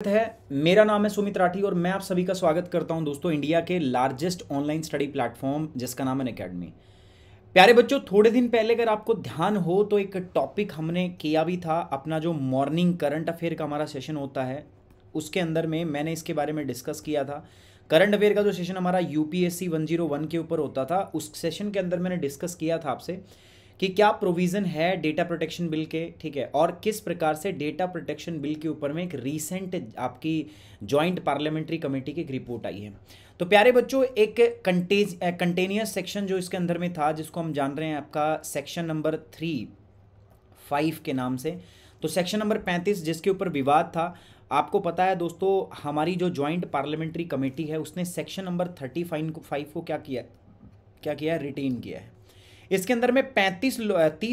है। मेरा नाम है सुमित राठी और मैं आप सभी का स्वागत करता हूं दोस्तों इंडिया के लार्जेस्ट ऑनलाइन स्टडी प्लेटफॉर्म जिसका नाम है अनअकैडमी। प्यारे बच्चों, थोड़े दिन पहले अगर आपको ध्यान हो तो एक टॉपिक हमने किया भी था, अपना जो मॉर्निंग करंट अफेयर का हमारा सेशन होता है उसके अंदर में मैंने इसके बारे में डिस्कस किया था। करंट अफेयर का जो सेशन हमारा यूपीएससी 101 के ऊपर होता था, उस सेशन के अंदर मैंने डिस्कस किया था आपसे कि क्या प्रोविज़न है डेटा प्रोटेक्शन बिल के, ठीक है, और किस प्रकार से डेटा प्रोटेक्शन बिल के ऊपर में एक रीसेंट आपकी जॉइंट पार्लियामेंट्री कमेटी की एक रिपोर्ट आई है। तो प्यारे बच्चों, एक कंटेनियस सेक्शन जो इसके अंदर में था, जिसको हम जान रहे हैं आपका सेक्शन नंबर 35 के नाम से, तो सेक्शन नंबर 35 जिसके ऊपर विवाद था, आपको पता है दोस्तों हमारी जो जॉइंट पार्लियामेंट्री कमेटी है उसने सेक्शन नंबर 35 को क्या किया है, रिटेन किया है। इसके अंदर में 30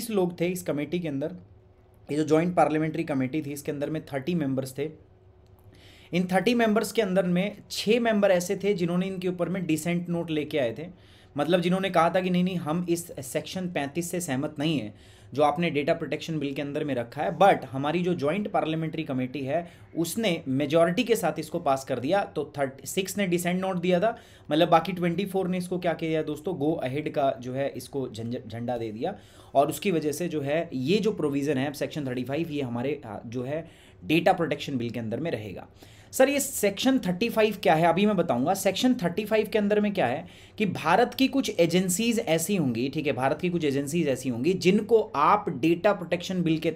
लोग थे इस कमेटी के अंदर। ये जो जॉइंट पार्लियामेंट्री कमेटी थी इसके अंदर में 30 मेंबर्स थे। इन 30 मेंबर्स के अंदर में 6 मेंबर ऐसे थे जिन्होंने इनके ऊपर में डिसेंट नोट लेके आए थे, मतलब जिन्होंने कहा था कि नहीं हम इस सेक्शन 35 से सहमत नहीं है जो आपने डेटा प्रोटेक्शन बिल के अंदर में रखा है। बट हमारी जो जॉइंट पार्लियामेंट्री कमेटी है उसने मेजॉरिटी के साथ इसको पास कर दिया। तो 36 ने डिसेंट नोट दिया था, मतलब बाकी 24 ने इसको क्या किया दोस्तों, गो अहेड का जो है इसको झंडा दे दिया। और उसकी वजह से जो है ये जो प्रोविज़न है सेक्शन 35 ये हमारे जो है डेटा प्रोटेक्शन बिल के अंदर में रहेगा। सर ये सेक्शन 35 क्या है, अभी मैं बताऊंगा। सेक्शन 35 के अंदर में क्या है कि भारत की कुछ एजेंसीज ऐसी होंगी, ठीक है, भारत की कुछ एजेंसीज ऐसी होंगी जिनको आप डेटा प्रोटेक्शन बिल के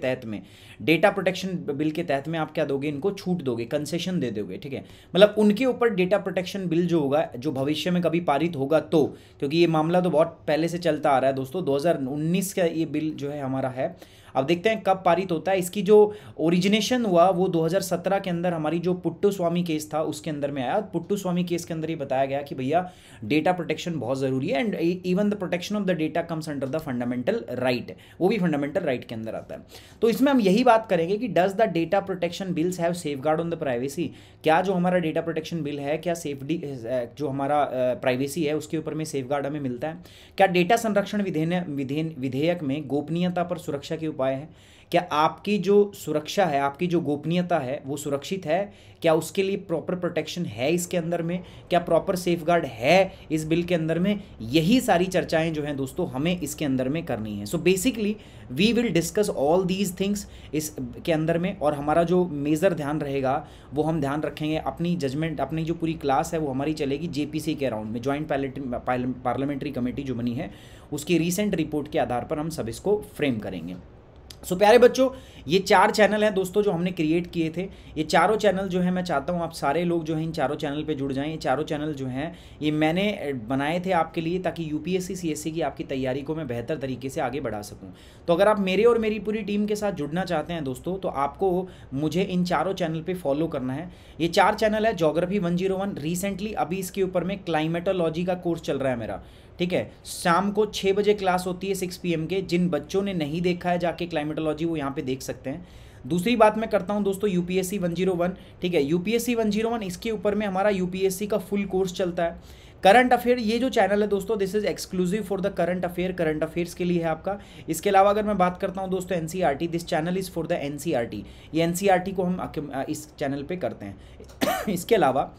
तहत में आप क्या दोगे, इनको छूट दोगे, कंसेशन दे दोगे, ठीक है। मतलब उनके ऊपर डेटा प्रोटेक्शन बिल जो होगा, जो भविष्य में कभी पारित होगा, तो क्योंकि ये मामला तो बहुत पहले से चलता आ रहा है दोस्तों, 2019 का ये बिल जो है हमारा है। अब देखते हैं कब पारित होता है। इसकी जो ओरिजिनेशन हुआ वो 2017 के अंदर हमारी जो पुट्टू स्वामी केस था उसके अंदर में आया। पुट्टू स्वामी केस के अंदर ये बताया गया कि भैया डेटा प्रोटेक्शन बहुत ज़रूरी है and even the protection of the data comes under the fundamental right, वो भी फंडामेंटल राइट के अंदर आता है। तो इसमें हम यही बात करेंगे कि does the data protection bills have safeguard on the privacy. क्या जो हमारा डेटा प्रोटेक्शन बिल है, क्या सेफ्टी जो हमारा प्राइवेसी है उसके ऊपर में सेफगार्ड हमें मिलता है? क्या डेटा संरक्षण विधेयक में गोपनीयता पर सुरक्षा के उपाय है? क्या आपकी जो सुरक्षा है, आपकी जो गोपनीयता है वो सुरक्षित है? क्या उसके लिए प्रॉपर प्रोटेक्शन है इसके अंदर में? क्या प्रॉपर सेफगार्ड है इस बिल के अंदर में? यही सारी चर्चाएं जो हैं दोस्तों हमें इसके अंदर में करनी है। So basically we will discuss all these things इस के अंदर में, और हमारा जो मेजर ध्यान रहेगा वो हम ध्यान रखेंगे अपनी जजमेंट, अपनी जो पूरी क्लास है वो हमारी चलेगी जेपीसी के अराउंड में, जॉइंट पार्लियामेंट्री कमेटी जो बनी है उसकी रीसेंट रिपोर्ट के आधार पर हम सब इसको फ्रेम करेंगे। सो प्यारे बच्चों, ये 4 चैनल हैं दोस्तों जो हमने क्रिएट किए थे। ये चारों चैनल जो है मैं चाहता हूँ आप सारे लोग जो हैं इन चारों चैनल पे जुड़ जाएं। ये चारों चैनल जो हैं ये मैंने बनाए थे आपके लिए ताकि यूपीएससी सीएससी की आपकी तैयारी को मैं बेहतर तरीके से आगे बढ़ा सकूँ। तो अगर आप मेरे और मेरी पूरी टीम के साथ जुड़ना चाहते हैं दोस्तों तो आपको मुझे इन चारों चैनल पर फॉलो करना है। ये 4 चैनल है। ज्योग्राफी 101 रिसेंटली अभी इसके ऊपर में क्लाइमेटोलॉजी का कोर्स चल रहा है मेरा, ठीक है। शाम को 6 बजे क्लास होती है 6 PM के। जिन बच्चों ने नहीं देखा है जाके क्लाइमेटोलॉजी वो यहाँ पे देख सकते हैं। दूसरी बात मैं करता हूँ दोस्तों यूपीएससी 101, ठीक है। यूपीएससी 101 इसके ऊपर में हमारा यूपीएससी का फुल कोर्स चलता है। करंट अफेयर ये जो चैनल है दोस्तों this is exclusive for the current affairs के लिए है आपका। इसके अलावा अगर मैं बात करता हूँ दोस्तों NCERT, this channel is for the NCERT. ये एनसीईआरटी को हम इस चैनल पे करते हैं। इसके अलावा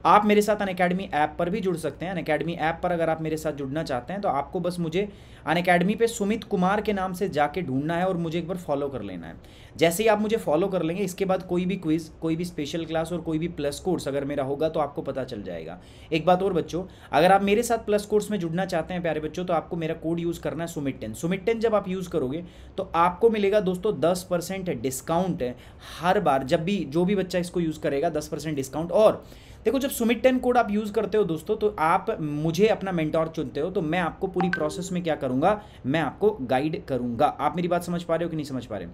आप मेरे साथ अनअकैडमी ऐप पर भी जुड़ सकते हैं। अनअकैडमी ऐप पर अगर आप मेरे साथ जुड़ना चाहते हैं तो आपको बस मुझे अनअकैडमी पे सुमित कुमार के नाम से जाके ढूंढना है और मुझे एक बार फॉलो कर लेना है। जैसे ही आप मुझे फॉलो कर लेंगे इसके बाद कोई भी क्विज़, कोई भी स्पेशल क्लास और कोई भी प्लस कोर्स अगर मेरा होगा तो आपको पता चल जाएगा। एक बात और बच्चों, अगर आप मेरे साथ प्लस कोर्स में जुड़ना चाहते हैं प्यारे बच्चों तो आपको मेरा कोड यूज़ करना है सुमित10। सुमित10 जब आप यूज़ करोगे तो आपको मिलेगा दोस्तों 10% डिस्काउंट हर बार जब भी जो भी बच्चा इसको यूज़ करेगा 10% डिस्काउंट। और देखो जब सुमित10 कोड आप यूज़ करते हो दोस्तों तो आप मुझे अपना मेंटोर चुनते हो, तो मैं आपको पूरी प्रोसेस में क्या करूँगा, मैं आपको गाइड करूँगा। आप मेरी बात समझ पा रहे हो कि नहीं समझ पा रहे हो?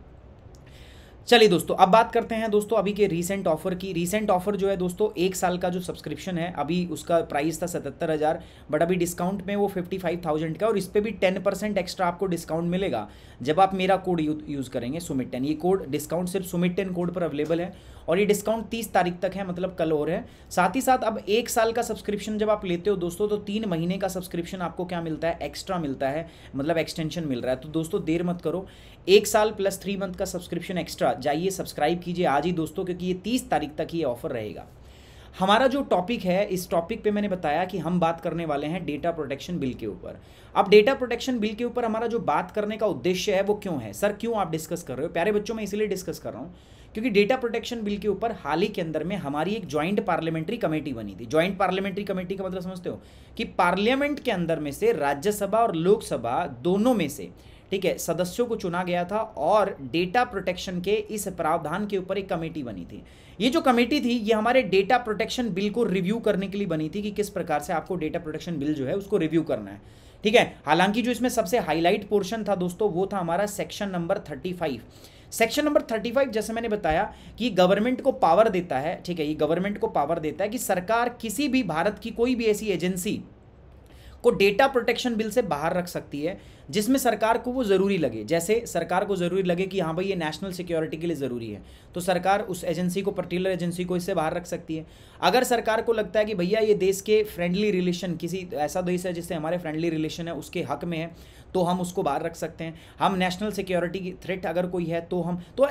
चलिए दोस्तों अब बात करते हैं दोस्तों अभी के रीसेंट ऑफर की। रीसेंट ऑफर जो है दोस्तों 1 साल का जो सब्सक्रिप्शन है अभी उसका प्राइस था 77,000, बट अभी डिस्काउंट में वो 55,000 का, और इस पर भी 10% एक्स्ट्रा आपको डिस्काउंट मिलेगा जब आप मेरा कोड यूज़ करेंगे सुमित10। ये कोड डिस्काउंट सिर्फ सुमित10 कोड पर अवेलेबल है और ये डिस्काउंट 30 तारीख तक है, मतलब कल और है। साथ ही साथ अब 1 साल का सब्सक्रिप्शन जब आप लेते हो दोस्तों तो 3 महीने का सब्सक्रिप्शन आपको क्या मिलता है, एक्स्ट्रा मिलता है, मतलब एक्सटेंशन मिल रहा है। तो दोस्तों देर मत करो, 1 साल प्लस 3 मंथ का सब्सक्रिप्शन एक्स्ट्रा जाइए सब्सक्राइब कीजिए आज ही दोस्तों, क्योंकि ये 30 तारीख तक ये ऑफर रहेगा। हमारा जो टॉपिक है, इस टॉपिक पे मैंने बताया कि हम बात करने वाले हैं डेटा प्रोटेक्शन बिल के ऊपर। अब डेटा प्रोटेक्शन बिल के ऊपर हमारा जो बात करने का उद्देश्य है वो क्यों है सर, क्यों आप डिस्कस कर रहे हो? प्यारे बच्चों, मैं इसलिए डिस्कस कर रहा हूँ क्योंकि डेटा प्रोटेक्शन बिल के ऊपर हाल ही के अंदर में हमारी एक ज्वाइंट पार्लियामेंट्री कमेटी बनी थी। ज्वाइंट पार्लियामेंट्री कमेटी का मतलब समझते हो कि पार्लियामेंट के अंदर में से राज्यसभा और लोकसभा दोनों में से, ठीक है, सदस्यों को चुना गया था और डेटा प्रोटेक्शन के इस प्रावधान के ऊपर एक कमेटी बनी थी। ये जो कमेटी थी ये हमारे डेटा प्रोटेक्शन बिल को रिव्यू करने के लिए बनी थी कि किस प्रकार से आपको डेटा प्रोटेक्शन बिल जो है उसको रिव्यू करना है, ठीक है। हालांकि जो इसमें सबसे हाईलाइट पोर्शन था दोस्तों वो था हमारा सेक्शन नंबर 35। सेक्शन नंबर 35 जैसे मैंने बताया कि गवर्नमेंट को पावर देता है, ठीक है, ये गवर्नमेंट को पावर देता है कि सरकार किसी भी भारत की कोई भी ऐसी एजेंसी को डेटा प्रोटेक्शन बिल से बाहर रख सकती है जिसमें सरकार को वो ज़रूरी लगे। जैसे सरकार को ज़रूरी लगे कि हाँ भाई ये नेशनल सिक्योरिटी के लिए ज़रूरी है, तो सरकार उस एजेंसी को, पर्टिकुलर एजेंसी को इससे बाहर रख सकती है। अगर सरकार को लगता है कि भैया ये देश के फ्रेंडली रिलेशन, किसी ऐसा देश है जिससे हमारे फ्रेंडली रिलेशन है, उसके हक में है, तो हम उसको बाहर रख सकते हैं। हम नेशनल सिक्योरिटी की थ्रेट अगर कोई है तो हम तो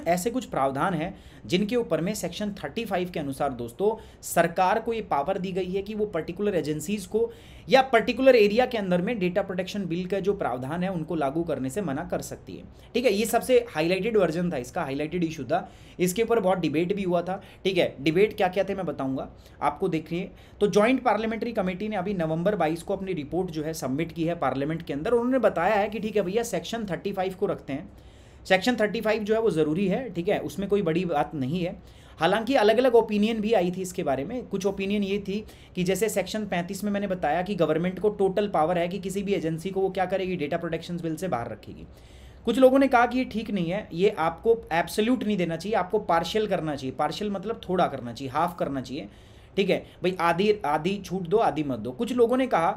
ऐसे कुछ प्रावधान है जिनके ऊपर में सेक्शन 35 के अनुसार दोस्तों सरकार को ये पावर दी गई है कि वो पर्टिकुलर एजेंसीज को या पर्टिकुलर एरिया के अंदर में डेटा प्रोटेक्शन बिल का जो प्रावधान है उनको लागू करने से मना कर सकती है, ठीक है। ये सबसे हाईलाइटेड वर्जन था, इसका हाईलाइटेड इशू था, इसके ऊपर बहुत डिबेट भी हुआ था, ठीक है। डिबेट क्या क्या थे मैं बताऊंगा आपको, देखिए। तो ज्वाइंट पार्लियामेंट्री कमेटी ने अभी नवंबर 22 को अपनी रिपोर्ट जो है सबमिट की है पार्लियामेंट के अंदर। उन्होंने बताया है कि ठीक है भैया सेक्शन 35 को रखते हैं, सेक्शन 35 जो है वो ज़रूरी है, ठीक है, उसमें कोई बड़ी बात नहीं है। हालांकि अलग अलग ओपिनियन भी आई थी इसके बारे में। कुछ ओपिनियन ये थी कि जैसे सेक्शन 35 में मैंने बताया कि गवर्नमेंट को टोटल पावर है कि किसी भी एजेंसी को वो क्या करेगी, डेटा प्रोटेक्शन बिल से बाहर रखेगी। कुछ लोगों ने कहा कि ये ठीक नहीं है, ये आपको एब्सोल्यूट नहीं देना चाहिए, आपको पार्शियल करना चाहिए। पार्शियल मतलब थोड़ा करना चाहिए, हाफ करना चाहिए, ठीक है भाई, आधी आधी छूट दो, आधी मत दो। कुछ लोगों ने कहा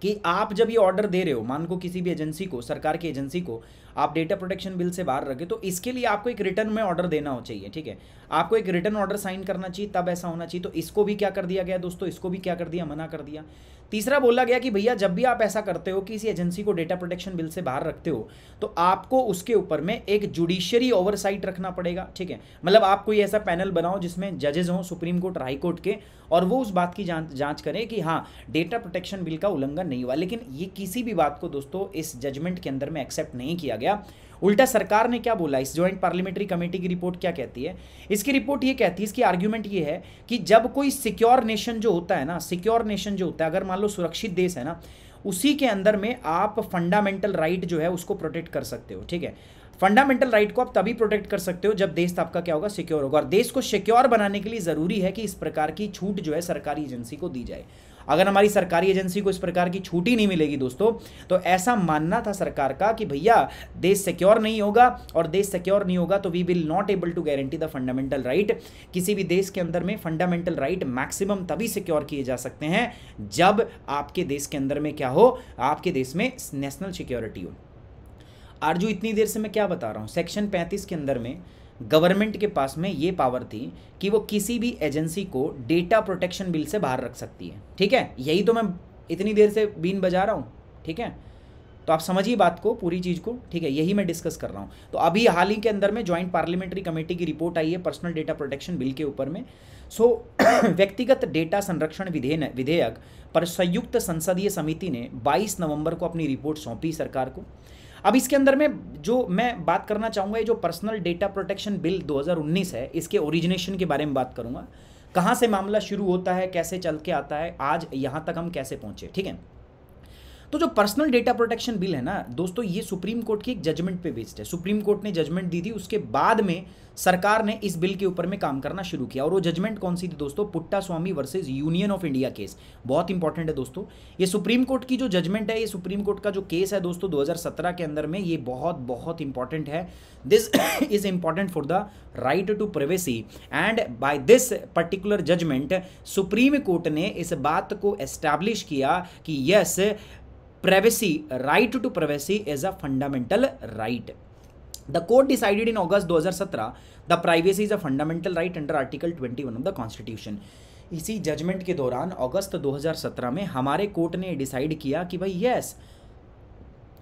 कि आप जब ये ऑर्डर दे रहे हो, मान को किसी भी एजेंसी को, सरकार की एजेंसी को आप डेटा प्रोटेक्शन बिल से बाहर रखे, तो इसके लिए आपको एक रिटर्न में ऑर्डर देना हो चाहिए, ठीक है, आपको एक रिटर्न ऑर्डर साइन करना चाहिए, तब ऐसा होना चाहिए। तो इसको भी क्या कर दिया गया दोस्तों, इसको भी क्या कर दिया, मना कर दिया। तीसरा बोला गया कि भैया जब भी आप ऐसा करते हो कि किसी एजेंसी को डेटा प्रोटेक्शन बिल से बाहर रखते हो तो आपको उसके ऊपर में एक जुडिशियरी ओवरसाइट रखना पड़ेगा, ठीक है। मतलब आप कोई ऐसा पैनल बनाओ जिसमें जजेस हों सुप्रीम कोर्ट और हाई कोर्ट के, और वो उस बात की जांच करें कि हाँ डेटा प्रोटेक्शन बिल का उल्लंघन नहीं हुआ। लेकिन ये किसी भी बात को दोस्तों इस जजमेंट के अंदर में एक्सेप्ट नहीं किया गया। उल्टा सरकार ने क्या बोला, इस ज्वाइंट पार्लियामेंट्री कमेटी की रिपोर्ट क्या कहती है, इसकी रिपोर्ट ये कहती है, इसकी आर्ग्यूमेंट ये है कि जब कोई सिक्योर नेशन जो होता है ना, सिक्योर नेशन जो होता है, अगर मान लो सुरक्षित देश है ना, उसी के अंदर में आप फंडामेंटल राइट जो है उसको प्रोटेक्ट कर सकते हो, ठीक है। फंडामेंटल राइट को आप तभी प्रोटेक्ट कर सकते हो जब देश आपका क्या होगा, सिक्योर होगा। और देश को सिक्योर बनाने के लिए ज़रूरी है कि इस प्रकार की छूट जो है सरकारी एजेंसी को दी जाए। अगर हमारी सरकारी एजेंसी को इस प्रकार की छूट ही नहीं मिलेगी दोस्तों, तो ऐसा मानना था सरकार का कि भैया देश सिक्योर नहीं होगा, और देश सिक्योर नहीं होगा तो we will not able to guarantee the fundamental right. किसी भी देश के अंदर में फंडामेंटल राइट मैक्सिमम तभी सिक्योर किए जा सकते हैं जब आपके देश के अंदर में क्या हो, आपके देश में नेशनल सिक्योरिटी हो। आरजू इतनी देर से मैं क्या बता रहा हूँ, सेक्शन 35 के अंदर में गवर्नमेंट के पास में ये पावर थी कि वो किसी भी एजेंसी को डेटा प्रोटेक्शन बिल से बाहर रख सकती है, ठीक है। यही तो मैं इतनी देर से बीन बजा रहा हूँ, ठीक है। तो आप समझिए बात को, पूरी चीज़ को, ठीक है, यही मैं डिस्कस कर रहा हूँ। तो अभी हाल ही के अंदर में ज्वाइंट पार्लियामेंट्री कमेटी की रिपोर्ट आई है पर्सनल डेटा प्रोटेक्शन बिल के ऊपर में। व्यक्तिगत डेटा संरक्षण विधेयक पर संयुक्त संसदीय समिति ने 22 नवंबर को अपनी रिपोर्ट सौंपी सरकार को। अब इसके अंदर में जो मैं बात करना चाहूँगा, ये जो पर्सनल डेटा प्रोटेक्शन बिल 2019 है, इसके ओरिजिनेशन के बारे में बात करूँगा, कहाँ से मामला शुरू होता है, कैसे चल के आता है, आज यहाँ तक हम कैसे पहुँचे, ठीक है। तो जो पर्सनल डेटा प्रोटेक्शन बिल है ना दोस्तों, ये सुप्रीम कोर्ट की एक जजमेंट पे बेस्ड है। सुप्रीम कोर्ट ने जजमेंट दी थी, उसके बाद में सरकार ने इस बिल के ऊपर में काम करना शुरू किया। और वो जजमेंट कौन सी थी दोस्तों, Puttaswamy versus union of India case. बहुत इंपॉर्टेंट है दोस्तों, ये सुप्रीम कोर्ट की जो जजमेंट है, ये सुप्रीम कोर्ट का जो केस है दोस्तों 2017 के अंदर में, ये बहुत बहुत इंपॉर्टेंट है। This is important for the right to privacy, and by this particular judgment supreme court ने इस बात को एस्टैब्लिश किया कि yes, privacy, right to privacy is a fundamental right. The court decided in August 2017 the privacy is a fundamental right under Article 21 of the Constitution. इसी judgement के दौरान अगस्त 2017 में हमारे कोर्ट ने डिसाइड किया कि भाई yes,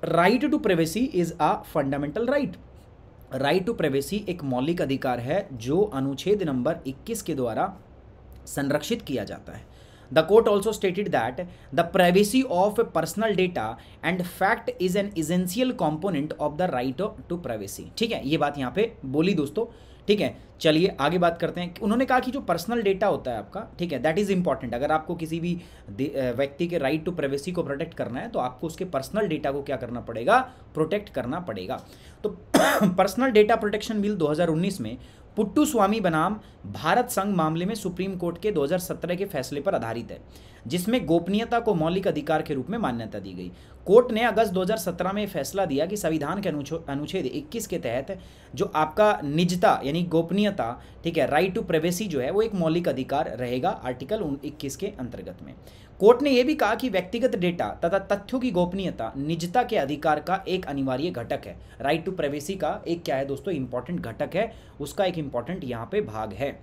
right to privacy is a fundamental right. Right to privacy एक मौलिक अधिकार है जो अनुच्छेद नंबर 21 के द्वारा संरक्षित किया जाता है। The court also stated that the privacy of personal data and fact is an essential component of the right to privacy. ठीक है, ये बात यहाँ पे बोली दोस्तों। ठीक है, चलिए आगे बात करते हैं। उन्होंने कहा कि जो पर्सनल डेटा होता है आपका, ठीक है, दैट इज इंपॉर्टेंट। अगर आपको किसी भी व्यक्ति के राइट टू प्राइवेसी को प्रोटेक्ट करना है तो आपको उसके पर्सनल डेटा को क्या करना पड़ेगा, प्रोटेक्ट करना पड़ेगा। तो पर्सनल डेटा प्रोटेक्शन बिल 2019 में पुट्टुस्वामी बनाम भारत संघ मामले में सुप्रीम कोर्ट के 2017 के फैसले पर आधारित है, जिसमें गोपनीयता को मौलिक अधिकार के रूप में मान्यता दी गई। कोर्ट ने अगस्त 2017 में फैसला दिया कि संविधान के अनुच्छेद 21 के तहत जो आपका निजता यानी गोपनीयता, ठीक है, राइट टू प्राइवेसी जो है वो एक मौलिक अधिकार रहेगा आर्टिकल 21 के अंतर्गत में। कोर्ट ने यह भी कहा कि व्यक्तिगत डेटा तथा तथ्यों की गोपनीयता निजता के अधिकार का एक अनिवार्य घटक है। राइट टू प्राइवेसी का एक क्या है दोस्तों, इंपॉर्टेंट घटक है, उसका एक इंपॉर्टेंट यहाँ पे भाग है।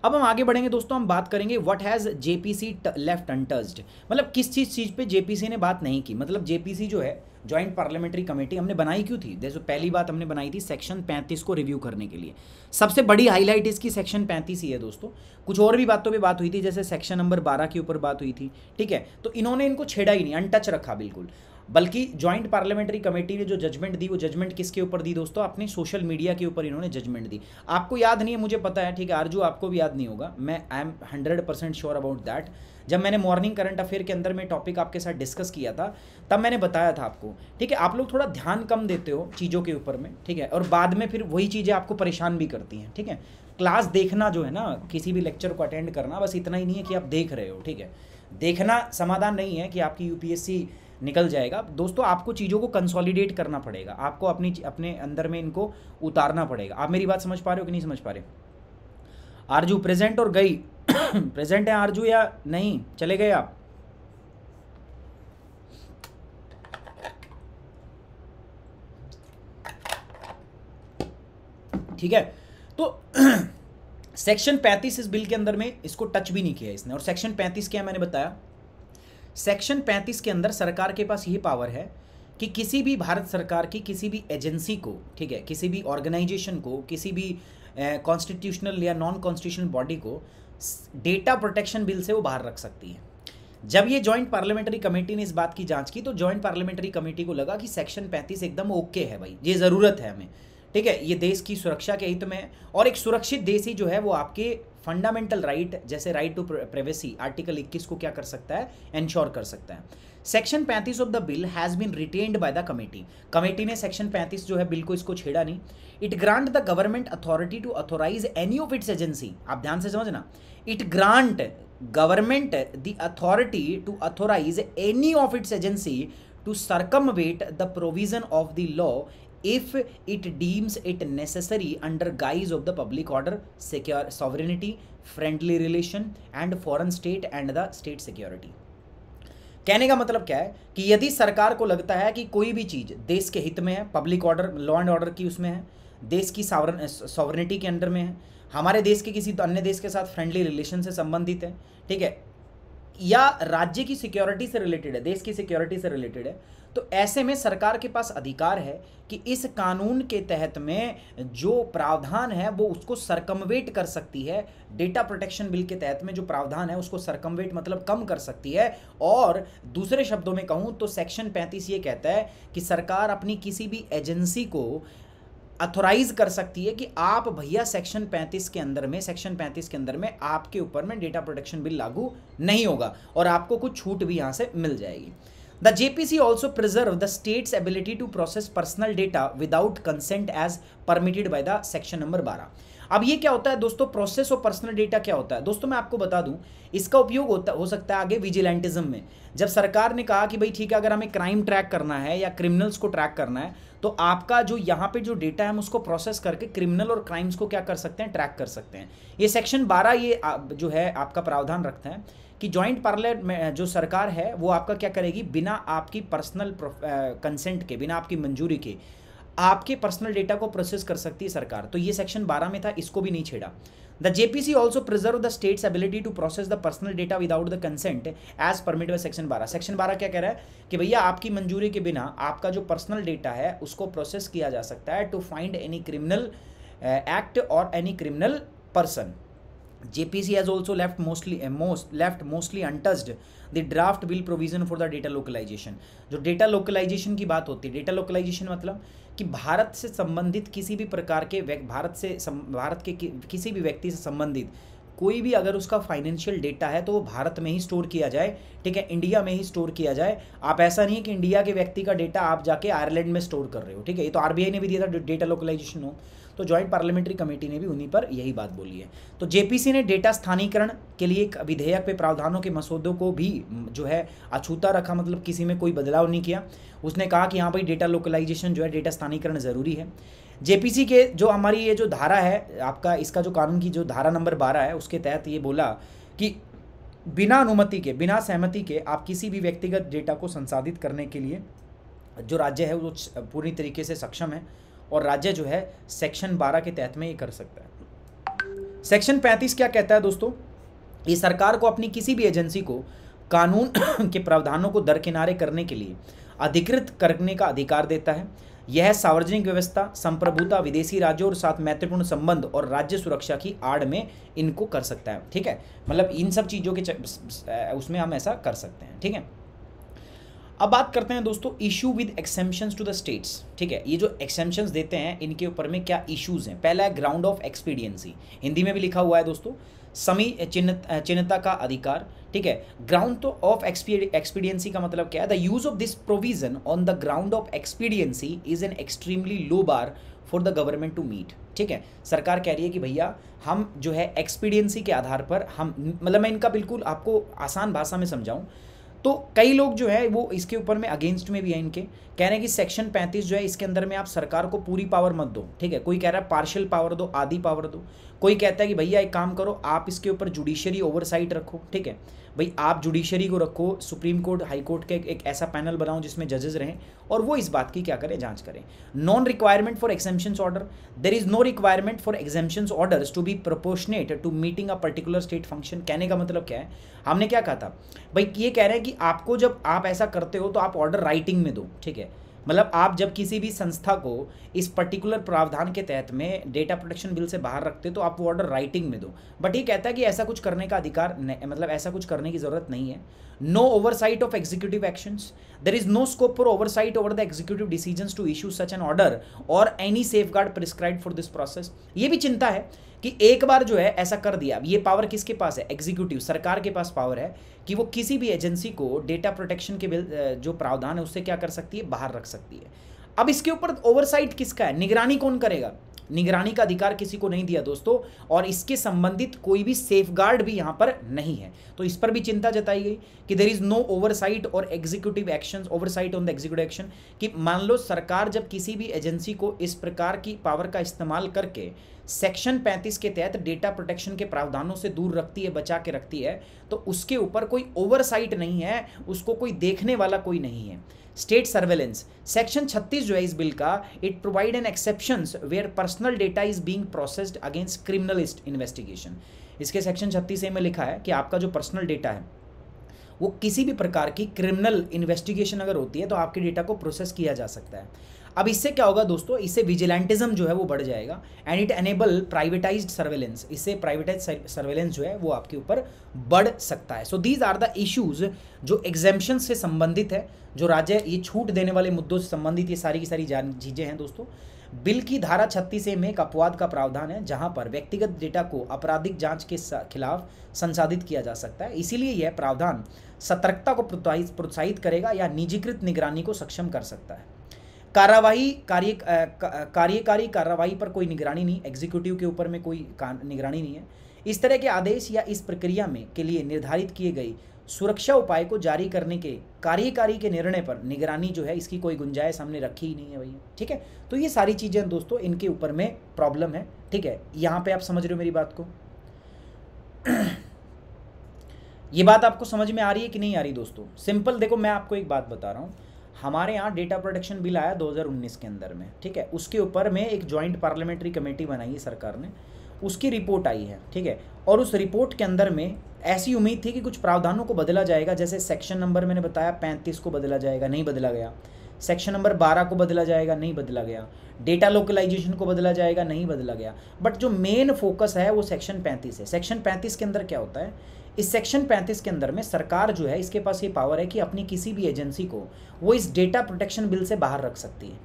अब हम आगे बढ़ेंगे दोस्तों, हम बात करेंगे what has JPC left untouched, मतलब किस चीज़ पे जेपीसी ने बात नहीं की। मतलब जेपीसी जो है जॉइंट पार्लियामेंट्री कमेटी हमने बनाई क्यों थी? देखो पहली बात हमने बनाई थी सेक्शन 35 को रिव्यू करने के लिए। सबसे बड़ी हाईलाइट इसकी सेक्शन 35 ही है दोस्तों। कुछ और भी बातों पे बात हुई थी, जैसे सेक्शन नंबर 12 के ऊपर बात हुई थी, ठीक है, तो इन्होंने इनको छेड़ा ही नहीं, अनटच रखा बिल्कुल। बल्कि जॉइंट पार्लियामेंट्री कमेटी ने जो जजमेंट दी वो जजमेंट किसके ऊपर दी दोस्तों, अपने सोशल मीडिया के ऊपर इन्होंने जजमेंट दी। आपको याद नहीं है, मुझे पता है, ठीक है आरजू, आपको भी याद नहीं होगा, मैं I am 100% sure about that. जब मैंने मॉर्निंग करंट अफेयर के अंदर में टॉपिक आपके साथ डिस्कस किया था तब मैंने बताया था आपको, ठीक है। आप लोग थोड़ा ध्यान कम देते हो चीज़ों के ऊपर में, ठीक है, और बाद में फिर वही चीज़ें आपको परेशान भी करती हैं, ठीक है। क्लास देखना जो है ना, किसी भी लेक्चर को अटेंड करना बस इतना ही नहीं है कि आप देख रहे हो, ठीक है। देखना समाधान नहीं है कि आपकी यूपीएससी निकल जाएगा दोस्तों। आपको चीज़ों को कंसोलिडेट करना पड़ेगा, आपको अपने अंदर में इनको उतारना पड़ेगा। आप मेरी बात समझ पा रहे हो कि नहीं समझ पा रहे? आरजू प्रेजेंट और गई प्रेजेंट है आरजू या नहीं, चले गए आप? ठीक है, तो सेक्शन 35 इस बिल के अंदर में इसको टच भी नहीं किया इसने। और सेक्शन 35 क्या मैंने बताया, सेक्शन 35 के अंदर सरकार के पास ये पावर है कि किसी भी भारत सरकार की किसी भी एजेंसी को, ठीक है, किसी भी ऑर्गेनाइजेशन को, किसी भी कॉन्स्टिट्यूशनल या नॉन कॉन्स्टिट्यूशनल बॉडी को डेटा प्रोटेक्शन बिल से वो बाहर रख सकती है। जब ये जॉइंट पार्लियामेंट्री कमेटी ने इस बात की जांच की तो जॉइंट पार्लियामेंट्री कमेटी को लगा कि सेक्शन 35 एकदम ओके है भाई, ये ज़रूरत है हमें, ठीक है, ये देश की सुरक्षा के हित में है। और एक सुरक्षित देश ही जो है वो आपके फंडामेंटल राइट जैसे राइट टू प्राइवेसी आर्टिकल 21 को क्या कर सकता है, इंश्योर कर सकता है। Section 35 of the bill has been retained by the committee. Committee ने सेक्शन 35 जो है बिल को इसको छेड़ा नहीं। It grant the government authority to authorise any of its agency, आप ध्यान से समझना, it grant government the authority to authorise any of its agency to circumvent the provision of the law if it deems it necessary under guise of the public order, secure sovereignty, friendly relation and foreign state and the state security। कहने का मतलब क्या है कि यदि सरकार को लगता है कि कोई भी चीज़ देश के हित में है, public order, law and order की उसमें है, देश की सॉवरेनिटी के अंडर में है, हमारे देश के किसी अन्य देश के साथ फ्रेंडली रिलेशन से संबंधित है, ठीक है, या राज्य की सिक्योरिटी से रिलेटेड है, देश की सिक्योरिटी से रिलेटेड है, तो ऐसे में सरकार के पास अधिकार है कि इस कानून के तहत में जो प्रावधान है वो उसको सरकमवेट कर सकती है। डेटा प्रोटेक्शन बिल के तहत में जो प्रावधान है उसको सरकमवेट मतलब कम कर सकती है। और दूसरे शब्दों में कहूँ तो सेक्शन 35 ये कहता है कि सरकार अपनी किसी भी एजेंसी को अथोराइज कर सकती है कि आप भैया सेक्शन 35 के अंदर में, सेक्शन 35 के अंदर में आपके ऊपर में डेटा प्रोटेक्शन बिल लागू नहीं होगा और आपको कुछ छूट भी यहाँ से मिल जाएगी। The JPC also preserve the state's ability to process personal data without consent as permitted by the section number 12। अब ये क्या होता है दोस्तों, प्रोसेस ऑफ पर्सनल डेटा क्या होता है दोस्तों, मैं आपको बता दूं, इसका उपयोग हो सकता है आगे विजिलेंटिज्म में। जब सरकार ने कहा कि भाई ठीक है, अगर हमें क्राइम ट्रैक करना है या क्रिमिनल्स को ट्रैक करना है तो आपका जो यहाँ पे जो डेटा है हम उसको प्रोसेस करके क्रिमिनल और क्राइम्स को क्या कर सकते हैं, ट्रैक कर सकते हैं। ये सेक्शन 12 ये जो है आपका प्रावधान रखता है कि जॉइंट पार्लियामेंट जो सरकार है वो आपका क्या करेगी, बिना आपकी पर्सनल कंसेंट के, बिना आपकी मंजूरी के आपके पर्सनल डेटा को प्रोसेस कर सकती है सरकार। तो ये सेक्शन 12 में था, इसको भी नहीं छेड़ा। The JPC also preserve the state's ability to process the personal data without the consent as permit by section 12। Section 12 क्या कह रहा है कि भैया आपकी मंजूरी के बिना आपका जो पर्सनल डेटा है उसको प्रोसेस किया जा सकता है to find any criminal act और any criminal person. JPC has also left mostly untouched the draft bill provision for the data localization। जो डेटा लोकलाइजेशन की बात होती है, डेटा लोकलाइजेशन मतलब कि भारत से संबंधित किसी भी प्रकार के भारत के किसी भी व्यक्ति से संबंधित कोई भी अगर उसका फाइनेंशियल डेटा है तो वो भारत में ही स्टोर किया जाए, ठीक है, इंडिया में ही स्टोर किया जाए। आप ऐसा नहीं है कि इंडिया के व्यक्ति का डेटा आप जाके आयरलैंड में स्टोर कर रहे हो, ठीक है, ये तो RBI ने भी दिया था डेटा लोकलाइजेशन हो, तो जॉइंट पार्लियामेंट्री कमेटी ने भी उन्हीं पर यही बात बोली है। तो JPC ने डेटा स्थानीकरण के लिए एक विधेयक पे प्रावधानों के मसौदों को भी जो है अछूता रखा, मतलब किसी में कोई बदलाव नहीं किया। उसने कहा कि हाँ भाई डेटा लोकलाइजेशन जो है, डेटा स्थानीकरण ज़रूरी है। JPC के जो हमारी ये जो धारा है आपका, इसका जो कानून की जो धारा नंबर 12 है उसके तहत ये बोला कि बिना अनुमति के, बिना सहमति के आप किसी भी व्यक्तिगत डेटा को संसाधित करने के लिए जो राज्य है वो पूरी तरीके से सक्षम है, और राज्य जो है सेक्शन 12 के तहत में ये कर सकता है। सेक्शन 35 क्या कहता है दोस्तों, ये सरकार को अपनी किसी भी एजेंसी को कानून के प्रावधानों को दरकिनारे करने के लिए अधिकृत करने का अधिकार देता है। यह सार्वजनिक व्यवस्था, संप्रभुता, विदेशी राज्यों और साथ महत्वपूर्ण संबंध और राज्य सुरक्षा की आड़ में इनको कर सकता है, ठीक है, मतलब इन सब चीज़ों के उसमें हम ऐसा कर सकते हैं, ठीक है। अब बात करते हैं दोस्तों issue with exemptions to the states, ठीक है, ये जो एक्सेम्पशंस देते हैं इनके ऊपर में क्या इश्यूज हैं। पहला है ग्राउंड ऑफ एक्सपीडियंसी, हिंदी में भी लिखा हुआ है दोस्तों, चिन्हता का अधिकार, ठीक है। ग्राउंड ऑफ एक्सपीडियंसी का मतलब क्या है, the use of this provision on the ground of expediency is an extremely low bar for the government to meet, ठीक है। सरकार कह रही है कि भैया हम जो है एक्सपीडियंसी के आधार पर हम, मतलब मैं इनका बिल्कुल आपको आसान भाषा में समझाऊं तो कई लोग जो है वो इसके ऊपर में अगेंस्ट में भी है, इनके कह रहे हैं कि सेक्शन 35 जो है इसके अंदर में आप सरकार को पूरी पावर मत दो, ठीक है। कोई कह रहा है पार्शियल पावर दो, आधी पावर दो, कोई कहता है कि भैया एक काम करो आप इसके ऊपर जुडिशरी ओवरसाइट रखो, ठीक है भाई, आप जुडिशरी को रखो, सुप्रीम कोर्ट हाई कोर्ट के एक ऐसा पैनल बनाओ जिसमें जजेस रहें और वो इस बात की क्या करें, जांच करें। Non requirement for exemptions order, there is no requirement for exemptions orders to be proportionate to meeting a particular state function. कहने का मतलब क्या है, हमने क्या कहा था भाई, ये कह रहे हैं कि आपको जब आप ऐसा करते हो तो आप ऑर्डर राइटिंग में दो, ठीक है, मतलब आप जब किसी भी संस्था को इस पर्टिकुलर प्रावधान के तहत में डेटा प्रोटेक्शन बिल से बाहर रखते तो आप वो ऑर्डर राइटिंग में दो। बट ये कहता है कि ऐसा कुछ करने का अधिकार, मतलब ऐसा कुछ करने की जरूरत नहीं है। No oversight of executive actions, there is no scope for oversight over the executive decisions to issue such an order और any safeguard prescribed for this process. ये भी चिंता है कि एक बार जो है ऐसा कर दिया, ये पावर किसके पास है, एग्जीक्यूटिव, सरकार के पास पावर है कि वो किसी भी एजेंसी को डेटा प्रोटेक्शन के बिल जो प्रावधान है उससे क्या कर सकती है, बाहर रख सकती है। अब इसके ऊपर ओवरसाइट किसका है, निगरानी कौन करेगा, निगरानी का अधिकार किसी को नहीं दिया दोस्तों, और इसके संबंधित कोई भी सेफगार्ड भी यहाँ पर नहीं है। तो इस पर भी चिंता जताई गई कि देयर इज नो ओवरसाइट और executive actions, oversight on the executive action, कि मान लो सरकार जब किसी भी एजेंसी को इस प्रकार की पावर का इस्तेमाल करके सेक्शन 35 के तहत डेटा प्रोटेक्शन के प्रावधानों से दूर रखती है, बचा के रखती है, तो उसके ऊपर कोई ओवरसाइट नहीं है, उसको कोई देखने वाला कोई नहीं है। स्टेट सर्वेलेंस, सेक्शन 36 जो है इस बिल का, it provide an exceptions where personal data is being processed against criminalist investigation. इसके सेक्शन 36A में लिखा है कि आपका जो पर्सनल डेटा है वो किसी भी प्रकार की क्रिमिनल इन्वेस्टिगेशन अगर होती है तो आपके डेटा को प्रोसेस किया जा सकता है। अब इससे क्या होगा दोस्तों, इससे विजिलेंटिज्म जो है वो बढ़ जाएगा and it enable privatised surveillance, इससे प्राइवेटाइज्ड सर्वेलेंस जो है वो आपके ऊपर बढ़ सकता है। So these are the issues जो एग्जेम्पशन से संबंधित है, जो राज्य ये छूट देने वाले मुद्दों से संबंधित ये सारी की सारी चीज़ें हैं दोस्तों। बिल की धारा 36A में एक अपवाद का प्रावधान है जहां पर व्यक्तिगत डेटा को आपराधिक जांच के खिलाफ संसाधित किया जा सकता है। इसीलिए यह प्रावधान सतर्कता को प्रोत्साहित करेगा या निजीकृत निगरानी को सक्षम कर सकता है। कार्यकारी कार्रवाई पर कोई निगरानी नहीं, एग्जीक्यूटिव के ऊपर में कोई निगरानी नहीं है। इस तरह के आदेश या इस प्रक्रिया में के लिए निर्धारित किए गए सुरक्षा उपाय को जारी करने के कार्यकारी के निर्णय पर निगरानी जो है इसकी कोई गुंजाइश हमने रखी ही नहीं है भैया, ठीक है। तो ये सारी चीज़ें दोस्तों इनके ऊपर में प्रॉब्लम है, ठीक है। यहाँ पे आप समझ रहे हो मेरी बात को ये बात आपको समझ में आ रही है कि नहीं आ रही दोस्तों? सिंपल देखो, मैं आपको एक बात बता रहा हूँ, हमारे यहाँ डेटा प्रोटेक्शन बिल आया 2019 के अंदर में, ठीक है। उसके ऊपर में एक जॉइंट पार्लियामेंट्री कमेटी बनाई है सरकार ने, उसकी रिपोर्ट आई है, ठीक है। और उस रिपोर्ट के अंदर में ऐसी उम्मीद थी कि कुछ प्रावधानों को बदला जाएगा, जैसे सेक्शन नंबर मैंने बताया 35 को बदला जाएगा, नहीं बदला गया। सेक्शन नंबर 12 को बदला जाएगा, नहीं बदला गया। डेटा लोकलाइजेशन को बदला जाएगा, नहीं बदला गया। बट जो मेन फोकस है वो सेक्शन 35 है। सेक्शन 35 के अंदर क्या होता है, इस सेक्शन 35 के अंदर में सरकार जो है, इसके पास ये पावर है कि अपनी किसी भी एजेंसी को वो इस डेटा प्रोटेक्शन बिल से बाहर रख सकती है,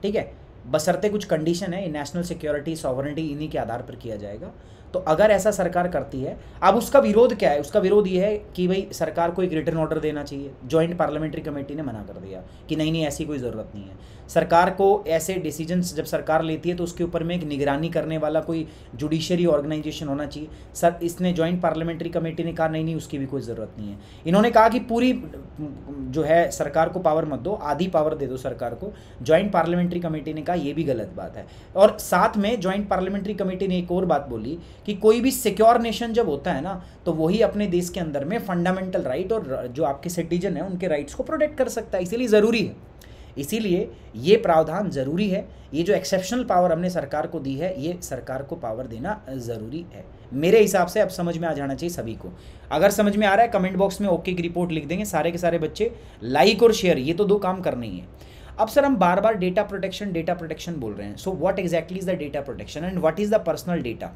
ठीक है, बशर्ते कुछ कंडीशन है, नेशनल सिक्योरिटी, सॉवरेनिटी, इन्हीं के आधार पर किया जाएगा। तो अगर ऐसा सरकार करती है, अब उसका विरोध क्या है, उसका विरोध ये है कि भाई सरकार को एक रिटर्न ऑर्डर देना चाहिए। जॉइंट पार्लियामेंट्री कमेटी ने मना कर दिया कि नहीं ऐसी कोई ज़रूरत नहीं है। सरकार को ऐसे डिसीजंस जब सरकार लेती है तो उसके ऊपर में एक निगरानी करने वाला कोई जुडिशरी ऑर्गेनाइजेशन होना चाहिए। सर इसने जॉइंट पार्लियामेंट्री कमेटी ने कहा नहीं उसकी भी कोई ज़रूरत नहीं है। इन्होंने कहा कि पूरी जो है सरकार को पावर मत दो, आधी पावर दे दो सरकार को। जॉइंट पार्लियामेंट्री कमेटी ने कहा ये भी गलत बात है। और साथ में जॉइंट पार्लियामेंट्री कमेटी ने एक और बात बोली कि कोई भी सिक्योर नेशन जब होता है ना, तो वही अपने देश के अंदर में फंडामेंटल राइट और जो आपके सिटीजन है उनके राइट्स को प्रोटेक्ट कर सकता है, इसीलिए ज़रूरी है। इसीलिए ये प्रावधान ज़रूरी है। ये जो एक्सेप्शनल पावर हमने सरकार को दी है, ये सरकार को पावर देना ज़रूरी है। मेरे हिसाब से अब समझ में आ जाना चाहिए सभी को। अगर समझ में आ रहा है कमेंट बॉक्स में ओके की रिपोर्ट लिख देंगे सारे के सारे बच्चे। लाइक और शेयर, ये तो दो काम करने ही है। अब सर हम बार बार डेटा प्रोटेक्शन बोल रहे हैं। So what exactly is the data protection and what is the personal data.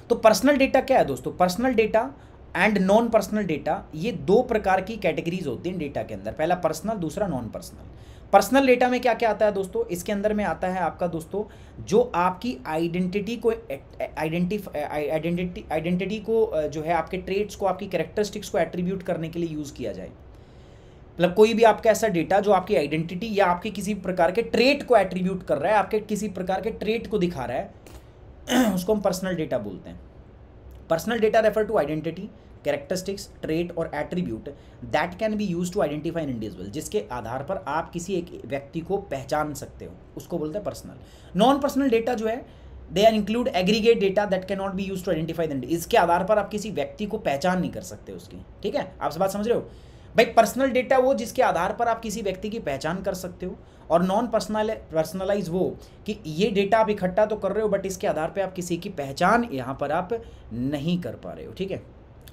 तो पर्सनल डेटा क्या है दोस्तों, personal data and non personal data, ये दो प्रकार की कैटेगरीज होती हैं डेटा के अंदर। पहला पर्सनल, दूसरा नॉन पर्सनल। पर्सनल डेटा में क्या क्या आता है दोस्तों, इसके अंदर में आता है आपका दोस्तों जो आपकी आइडेंटिटी को जो है आपके ट्रेट्स को, आपकी कैरेक्टरिस्टिक्स को एट्रीब्यूट करने के लिए यूज़ किया जाए। मतलब कोई भी आपका ऐसा डेटा जो आपकी आइडेंटिटी या आपके किसी प्रकार के ट्रेट को एट्रीब्यूट कर रहा है, आपके किसी प्रकार के ट्रेट को दिखा रहा है, उसको हम पर्सनल डेटा बोलते हैं। Personal data refer to identity, characteristics, trait और attribute that can be use to identify an individual, जिसके आधार पर आप किसी एक व्यक्ति को पहचान सकते हो, उसको बोलते हैं पर्सनल। नॉन पर्सनल डेटा जो है they are include aggregate data that can not be use to identify the individual, इसके आधार पर आप किसी व्यक्ति को पहचान नहीं कर सकते उसकी, ठीक है। आप बात समझ रहे हो भाई। पर्सनल डेटा वो जिसके आधार पर आप किसी व्यक्ति की पहचान कर सकते हो, और नॉन पर्सनलाइज वो कि ये डेटा आप इकट्ठा तो कर रहे हो बट इसके आधार पे आप किसी की पहचान यहाँ पर आप नहीं कर पा रहे हो, ठीक है।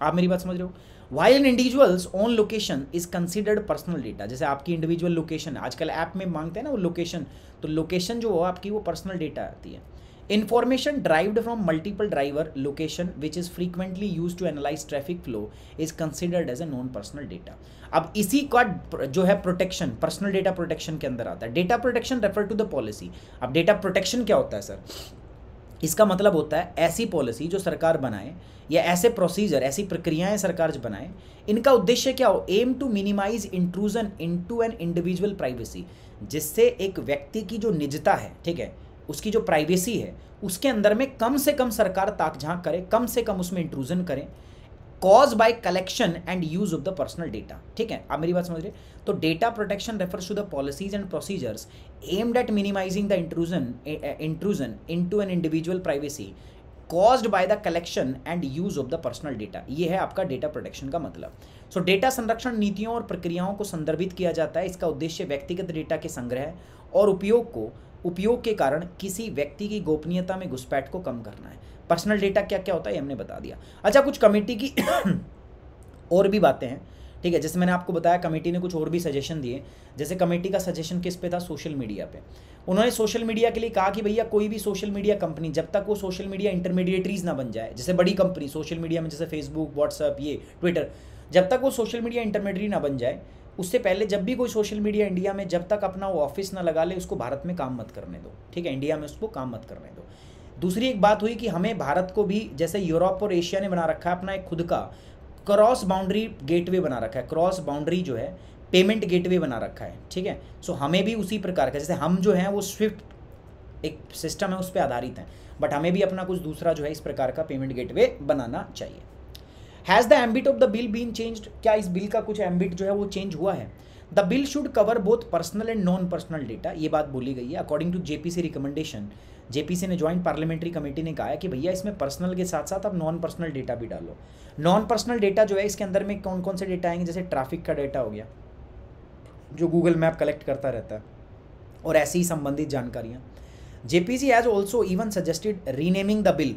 आप मेरी बात समझ रहे हो। While an individual's own location is considered personal data, जैसे आपकी इंडिविजुअल लोकेशन आजकल ऐप में मांगते हैं ना वो लोकेशन, तो लोकेशन जो हो आपकी वो पर्सनल डेटा आती है। Information derived from multiple driver location which is frequently used to analyze traffic flow is considered as a non-personal data। अब इसी का जो है प्रोटेक्शन पर्सनल डेटा प्रोटेक्शन के अंदर आता है। Data protection refer to the policy. अब डेटा प्रोटेक्शन क्या होता है सर, इसका मतलब होता है ऐसी पॉलिसी जो सरकार बनाए या ऐसे प्रोसीजर, ऐसी प्रक्रियाएं सरकार जो बनाए, इनका उद्देश्य क्या हो, aim to minimise intrusion into an individual privacy, जिससे एक व्यक्ति की जो निजता है, ठीक है, उसकी जो प्राइवेसी है उसके अंदर में कम से कम सरकार ताक झांक करे, कम से कम उसमें इंट्रूजन करे, cause by collection and use of the personal data, ठीक है। आप मेरी बात समझ रहे। तो data protection refers to the policies and procedures aimed at minimising the intrusion into an individual privacy caused by the collection and use of the personal data. ये है आपका डेटा प्रोटेक्शन का मतलब। सो डेटा संरक्षण नीतियों और प्रक्रियाओं को संदर्भित किया जाता है। इसका उद्देश्य व्यक्तिगत डेटा के संग्रह और उपयोग के कारण किसी व्यक्ति की गोपनीयता में घुसपैठ को कम करना है। पर्सनल डेटा क्या क्या होता है ये हमने बता दिया। अच्छा, कुछ कमेटी की और भी बातें हैं, ठीक है। जैसे मैंने आपको बताया कमेटी ने कुछ और भी सजेशन दिए। जैसे कमेटी का सजेशन किस पे था, सोशल मीडिया पे। उन्होंने सोशल मीडिया के लिए कहा कि भैया कोई भी सोशल मीडिया कंपनी जब तक वो सोशल मीडिया इंटरमीडिएटरीज ना बन जाए, जैसे बड़ी कंपनी सोशल मीडिया में जैसे फेसबुक, व्हाट्सएप, ये ट्विटर, जब तक वो सोशल मीडिया इंटरमीडिएटरी ना बन जाए, उससे पहले जब भी कोई सोशल मीडिया इंडिया में जब तक अपना वो ऑफिस ना लगा ले, उसको भारत में काम मत करने दो, ठीक है। इंडिया में उसको काम मत करने दो। दूसरी एक बात हुई कि हमें भारत को भी जैसे यूरोप और एशिया ने बना रखा है अपना एक खुद का क्रॉस बाउंड्री गेटवे बना रखा है, क्रॉस बाउंड्री जो है पेमेंट गेटवे बना रखा है, ठीक है। सो हमें भी उसी प्रकार का, जैसे हम जो हैं वो स्विफ्ट एक सिस्टम है उस पर आधारित हैं, बट हमें भी अपना कुछ दूसरा जो है इस प्रकार का पेमेंट गेटवे बनाना चाहिए। Has the ambit of the bill been changed, क्या इस बिल का कुछ एम्बिट जो है वो चेंज हुआ है। The bill should cover both personal and non personal data, ये बात बोली गई है। According to JPC recommendation, JPC ने ज्वाइंट पार्लियामेंट्री कमेटी ने कहा है कि भैया इसमें पर्सनल के साथ साथ आप नॉन पर्सनल डेटा भी डालो। नॉन पर्सनल डेटा जो है इसके अंदर में कौन कौन से डेटा आएंगे, जैसे ट्रैफिक का डेटा हो गया जो गूगल मैप कलेक्ट करता रहता है, और ऐसी ही संबंधित जानकारियाँ। JPC has also even suggested renaming the bill.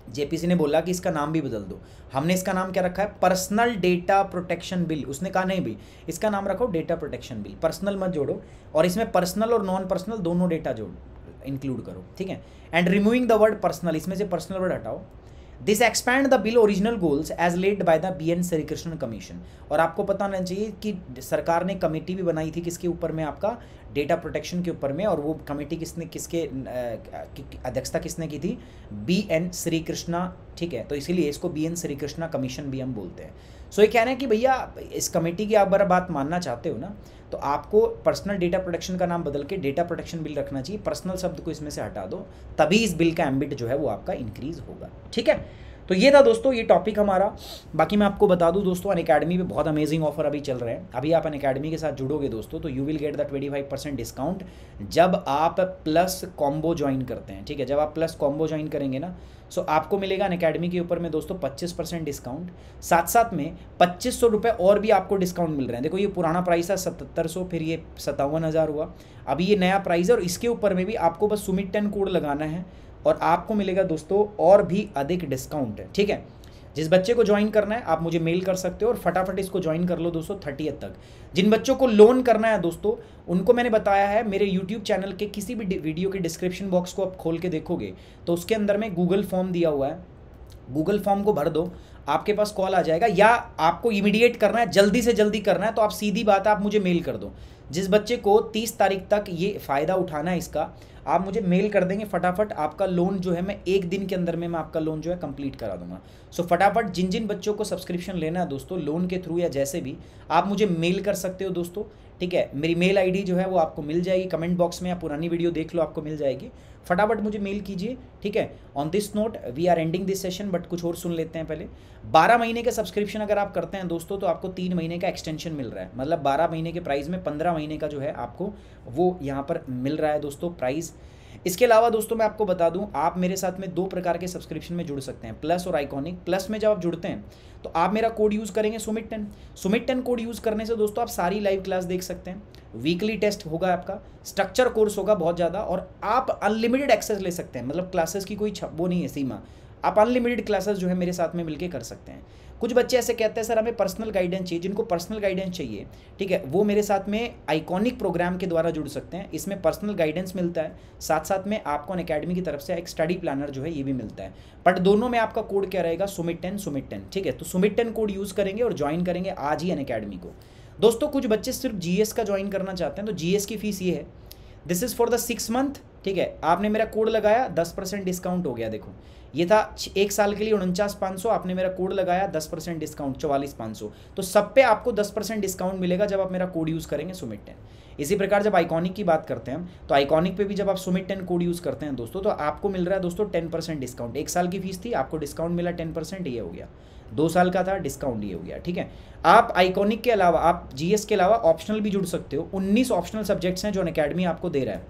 JPC ने बोला कि इसका नाम भी बदल दो। हमने इसका नाम क्या रखा है, पर्सनल डेटा प्रोटेक्शन बिल। उसने कहा नहीं भाई इसका नाम रखो डेटा प्रोटेक्शन बिल, पर्सनल मत जोड़ो, और इसमें पर्सनल और नॉन पर्सनल दोनों डेटा इंक्लूड करो, ठीक है। And removing the word personal, इसमें से पर्सनल वर्ड हटाओ। This expand the bill original goals as laid by the BN Srikrishnan commission. और आपको पता होना चाहिए कि सरकार ने कमेटी भी बनाई थी किसके ऊपर में, आपका डेटा प्रोटेक्शन के ऊपर में, और वो कमेटी किसके अध्यक्षता किसने की थी, BN श्रीकृष्णा, ठीक है। तो इसीलिए इसको BN श्रीकृष्णा कमीशन भी हम बोलते हैं। सो ये कह रहे हैं कि भैया इस कमेटी की आप अगर बात मानना चाहते हो ना, तो आपको पर्सनल डेटा प्रोटेक्शन का नाम बदल के डेटा प्रोटेक्शन बिल रखना चाहिए, पर्सनल शब्द को इसमें से हटा दो, तभी इस बिल का एम्बिट जो है वो आपका इंक्रीज होगा, ठीक है। तो ये था दोस्तों ये टॉपिक हमारा। बाकी मैं आपको बता दूं दोस्तों, अनअकैडमी पे बहुत अमेजिंग ऑफर अभी चल रहे हैं। अभी आप अनअकैडमी के साथ जुड़ोगे दोस्तों तो you will get the 25% discount जब आप प्लस कॉम्बो ज्वाइन करते हैं, ठीक है। जब आप प्लस कॉम्बो ज्वाइन करेंगे ना, सो आपको मिलेगा अनअकैडमी के ऊपर में दोस्तों 25% डिस्काउंट, साथ साथ में 2500 रुपये और भी आपको डिस्काउंट मिल रहे हैं। देखो ये पुराना प्राइस था 7700, फिर ये 57,000 हुआ, अभी ये नया प्राइस है, और इसके ऊपर में भी आपको बस सुमित 10 कोड लगाना है और आपको मिलेगा दोस्तों और भी अधिक डिस्काउंट है, ठीक है। जिस बच्चे को ज्वाइन करना है आप मुझे मेल कर सकते हो और फटाफट इसको ज्वाइन कर लो दोस्तों 30th तक। जिन बच्चों को लोन करना है दोस्तों, उनको मैंने बताया है मेरे यूट्यूब चैनल के किसी भी वीडियो के डिस्क्रिप्शन बॉक्स को आप खोल के देखोगे तो उसके अंदर में गूगल फॉर्म दिया हुआ है, गूगल फॉर्म को भर दो, आपके पास कॉल आ जाएगा, या आपको इमीडिएट करना है, जल्दी से जल्दी करना है तो आप सीधी बात है आप मुझे मेल कर दो। जिस बच्चे को 30 तारीख तक ये फ़ायदा उठाना है इसका, आप मुझे मेल कर देंगे फटाफट, आपका लोन जो है मैं 1 दिन के अंदर में मैं आपका लोन जो है कंप्लीट करा दूंगा। सो फटाफट जिन जिन बच्चों को सब्सक्रिप्शन लेना है दोस्तों लोन के थ्रू या जैसे भी, आप मुझे मेल कर सकते हो दोस्तों, ठीक है। मेरी मेल आईडी जो है वो आपको मिल जाएगी कमेंट बॉक्स में, या पुरानी वीडियो देख लो आपको मिल जाएगी, फटाफट मुझे मेल कीजिए, ठीक है। On this note we are ending this session, but कुछ और सुन लेते हैं पहले। 12 महीने का सब्सक्रिप्शन अगर आप करते हैं दोस्तों तो आपको 3 महीने का एक्सटेंशन मिल रहा है, मतलब 12 महीने के प्राइस में 15 महीने का जो है आपको वो यहाँ पर मिल रहा है दोस्तों प्राइस। इसके अलावा दोस्तों मैं आपको बता दूं, आप मेरे साथ में 2 प्रकार के सब्सक्रिप्शन में जुड़ सकते हैं, प्लस और आइकॉनिक। प्लस में जब आप जुड़ते हैं तो आप मेरा कोड यूज़ करेंगे सुमित 10। सुमित 10 कोड यूज़ करने से दोस्तों आप सारी लाइव क्लास देख सकते हैं, वीकली टेस्ट होगा आपका, स्ट्रक्चर कोर्स होगा बहुत ज़्यादा, और आप अनलिमिटेड एक्सेस ले सकते हैं, मतलब क्लासेस की कोई वो नहीं है सीमा, आप अनलिमिटेड क्लासेस जो है मेरे साथ में मिलकर कर सकते हैं। कुछ बच्चे ऐसे कहते हैं सर हमें पर्सनल गाइडेंस चाहिए, जिनको पर्सनल गाइडेंस चाहिए, ठीक है, वो मेरे साथ में आइकॉनिक प्रोग्राम के द्वारा जुड़ सकते हैं। इसमें पर्सनल गाइडेंस मिलता है, साथ साथ में आपको अनअकैडमी की तरफ से एक स्टडी प्लानर जो है ये भी मिलता है। बट दोनों में आपका कोड क्या रहेगा, सुमित 10, ठीक है। तो सुमित 10 कोड यूज़ करेंगे और ज्वाइन करेंगे आज ही अनअकैडमी को। दोस्तों कुछ बच्चे सिर्फ GS का ज्वाइन करना चाहते हैं, तो GS की फीस ये है, this is for the 6 month, ठीक है। आपने मेरा कोड लगाया 10% डिस्काउंट हो गया, देखो ये था 1 साल के लिए 49,500, आपने मेरा कोड लगाया 10% डिस्काउंट 44,500, तो सब पे आपको 10% डिस्काउंट मिलेगा जब आप मेरा कोड यूज़ करेंगे सुमित 10। इसी प्रकार जब आइकॉनिक की बात करते हैं तो आइकॉनिक पे भी जब आप सुमित 10 कोड यूज़ करते हैं दोस्तों तो आपको मिल रहा है दोस्तों 10% डिस्काउंट। 1 साल की फीस थी, आपको डिस्काउंट मिला 10%, ये हो गया। 2 साल का था, डिस्काउंट ये हो गया, ठीक है। आप आइकॉनिक के अलावा आप GS के अलावा ऑप्शनल भी जुड़ सकते हो। 19 ऑप्शनल सब्जेक्ट्स हैं जो अनअकैडमी आपको दे रहा है।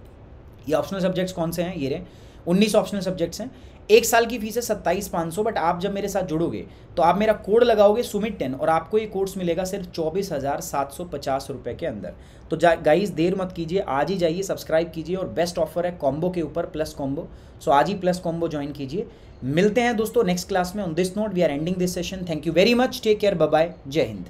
ये ऑप्शनल सब्जेक्ट्स कौन से हैं, ये रहे 19 ऑप्शनल सब्जेक्ट्स हैं। 1 साल की फीस है 27,500, बट आप जब मेरे साथ जुड़ोगे तो आप मेरा कोड लगाओगे सुमित 10 और आपको ये कोर्स मिलेगा सिर्फ 24,750 रुपये के अंदर। तो गाइस देर मत कीजिए, आज ही जाइए सब्सक्राइब कीजिए, और बेस्ट ऑफर है कॉम्बो के ऊपर, प्लस कॉम्बो। सो आज ही प्लस कॉम्बो ज्वाइन कीजिए। मिलते हैं दोस्तों नेक्स्ट क्लास में। On this note we are ending this session. Thank you very much, take care, bye bye, जय हिंद।